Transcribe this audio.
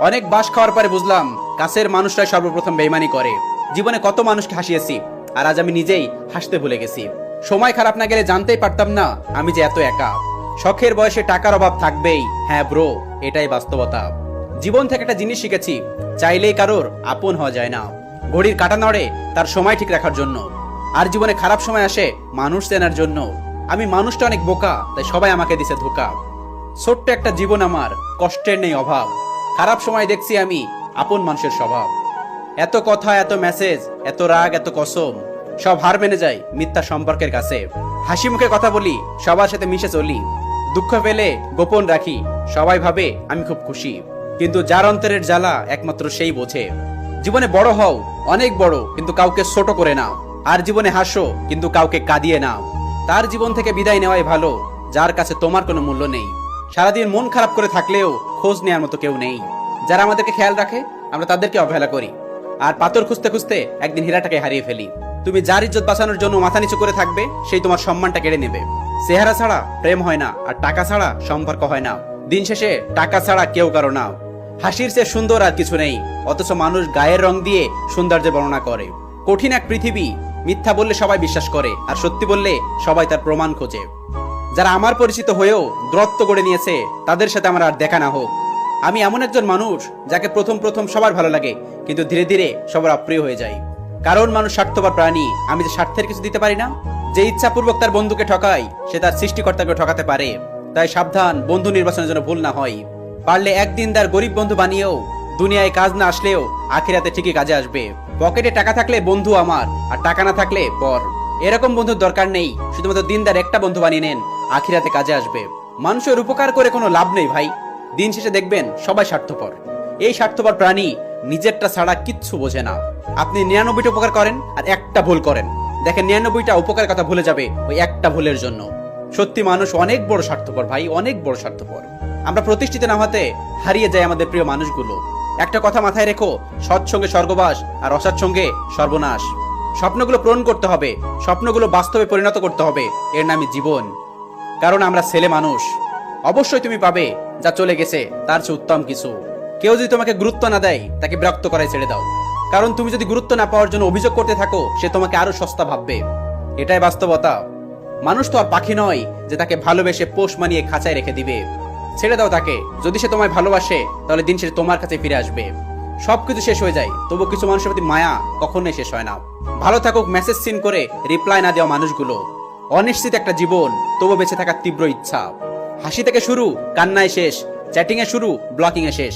অনেক বাস খাওয়ার পরে বুঝলাম কাছের মানুষরাই সর্বপ্রথম বেইমানি করে। জীবনে কত মানুষকে হাসিয়েছি, আর আজ আমি নিজেই হাসতে ভুলে গেছি। সময় খারাপ না গেলে জানতেই পারতাম না আমি যে এত একা। শখের বয়সে টাকার অভাব থাকবেই, হ্যাঁ ব্রো, এটাই বাস্তবতা। জীবন থেকে একটা জিনিস শিখেছি, চাইলেই কারোর আপন হওয়া যায় না। ঘড়ির কাঁটা নড়ে তার সময় ঠিক রাখার জন্য, আর জীবনে খারাপ সময় আসে মানুষ চেনার জন্য। আমি মানুষটা অনেক বোকা, তাই সবাই আমাকে দিছে ধোকা। ছোট্ট একটা জীবন আমার, কষ্টের নেই অভাব। খারাপ সময় দেখছি আমি আপন মানুষের স্বভাব। এত কথা, এত মেসেজ, এত রাগ, এত কসম, সব হার মেনে যায় মিথ্যা সম্পর্কের কাছে। হাসি মুখে কথা বলি, সবার সাথে মিশে চলি। দুঃখ পেলে গোপন রাখি, সবাই ভাবে আমি খুব খুশি। কিন্তু যার অন্তরের জ্বালা একমাত্র সেই বোঝে। জীবনে বড় হও, অনেক বড়, কিন্তু কাউকে ছোট করে নাও। আর জীবনে হাসো, কিন্তু কাউকে কাঁদিয়ে নাও। তার জীবন থেকে বিদায় নেওয়াই ভালো, যার কাছে তোমার কোনো মূল্য নেই। সারাদিন মন খারাপ করে থাকলেও খোঁজ নেওয়ার মতো কেউ নেই। যারা আমাদেরকে খেয়াল রাখে, আমরা তাদেরকে অবহেলা করি, আর পাথর খুঁজতে খুঁজতে একদিন হীরাটাকে হারিয়ে ফেলি। তুমি যার ইজ্জত বাঁচানোর জন্য মাথা নিচু করে থাকবে, সেই তোমার সম্মানটা কেড়ে নেবে। চেহারা ছাড়া প্রেম হয় না, আর টাকা ছাড়া সম্পর্ক হয় না। দিন শেষে টাকা ছাড়া কেউ কারো না। হাসির চেয়ে সুন্দর আর কিছু নেই, অথচ মানুষ গায়ের রং দিয়ে সৌন্দর্যের বর্ণনা করে। কঠিন এক পৃথিবী, মিথ্যা বললে সবাই বিশ্বাস করে, আর সত্যি বললে সবাই তার প্রমাণ খোঁজে। যারা আমার পরিচিত হয়েও দূরত্ব করে নিয়েছে, তাদের সাথে আমার আর দেখা না হোক। আমি এমন একজন মানুষ যাকে প্রথম প্রথম সবার ভালো লাগে, কিন্তু ধীরে ধীরে সবার অপ্রিয় হয়ে যায়। কারণ মানুষ স্বার্থপর প্রাণী, আমি যে স্বার্থের কিছু দিতে পারি না। যে ইচ্ছাপূর্বক তার বন্ধুকে ঠকায়, সে তার সৃষ্টিকর্তাকে ঠকাতে পারে। তাই সাবধান, বন্ধু নির্বাচনের জন্য ভুল না হয়। পারলে একদিন তার গরিব বন্ধু বানিয়েও, দুনিয়ায় কাজ না আসলেও আখিরাতে ঠিকই কাজে আসবে। পকেটে টাকা থাকলে বন্ধু আমার, আর টাকা না থাকলে পর। এরকম বন্ধুর দরকার নেই, শুধুমাত্র দিনদার একটা বন্ধু বানিয়ে নেন, আখিরাতে কাজে আসবে। মানুষের উপকার করে কোনো লাভ নেই ভাই, দিন শেষে দেখবেন সবাই স্বার্থপর। এই স্বার্থপর প্রাণী নিজেরটা ছাড়া কিচ্ছু বোঝে না। আপনি 99টা উপকার করেন আর একটা ভুল করেন, দেখেন 99টা উপকার কথা ভুলে যাবে ওই একটা ভুলের জন্য। সত্যি মানুষ অনেক বড় স্বার্থপর ভাই, অনেক বড় স্বার্থপর। আমরা প্রতিষ্ঠিত না হতে হারিয়ে যায় আমাদের প্রিয় মানুষগুলো। একটা কথা মাথায় রেখো, সৎ সঙ্গে স্বর্গবাস, আর অসৎ সঙ্গে সর্বনাশ। স্বপ্নগুলো পূরণ করতে হবে, স্বপ্নগুলো বাস্তবে পরিণত করতে হবে, এর নামই জীবন। কারণ আমরা ছেলে মানুষ। অবশ্যই তুমি পাবে যা চলে গেছে তার চেয়ে উত্তম কিছু। কেউ যদি তোমাকে গুরুত্ব না দেয়, তাকে বিরক্ত করাই ছেড়ে দাও। কারণ তুমি যদি গুরুত্ব না পাওয়ার জন্য অভিযোগ করতে থাকো, সে তোমাকে আরো সস্তা ভাববে। এটাই বাস্তবতা। মানুষ তো আর পাখি নয় যে তাকে ভালোবেসে পোষ মানিয়ে খাঁচায় রেখে দিবে। ছেড়ে দাও তাকে। যদি সে তোমায় ভালোবাসে, তাহলে দিন শেষে তোমার কাছে ফিরে আসবে। সবকিছু শেষ হয়ে যায়, তবু কিছু মানুষের প্রতি মায়া কখনোই শেষ হয় না। ভালো থাকুক মেসেজ সিন করে রিপ্লাই না দেওয়া মানুষগুলো। অনিশ্চিত একটা জীবন, তবু বেঁচে থাকার তীব্র ইচ্ছা। হাসি থেকে শুরু, কান্নায় শেষ। চ্যাটিং এ শুরু, ব্লকিং এ শেষ।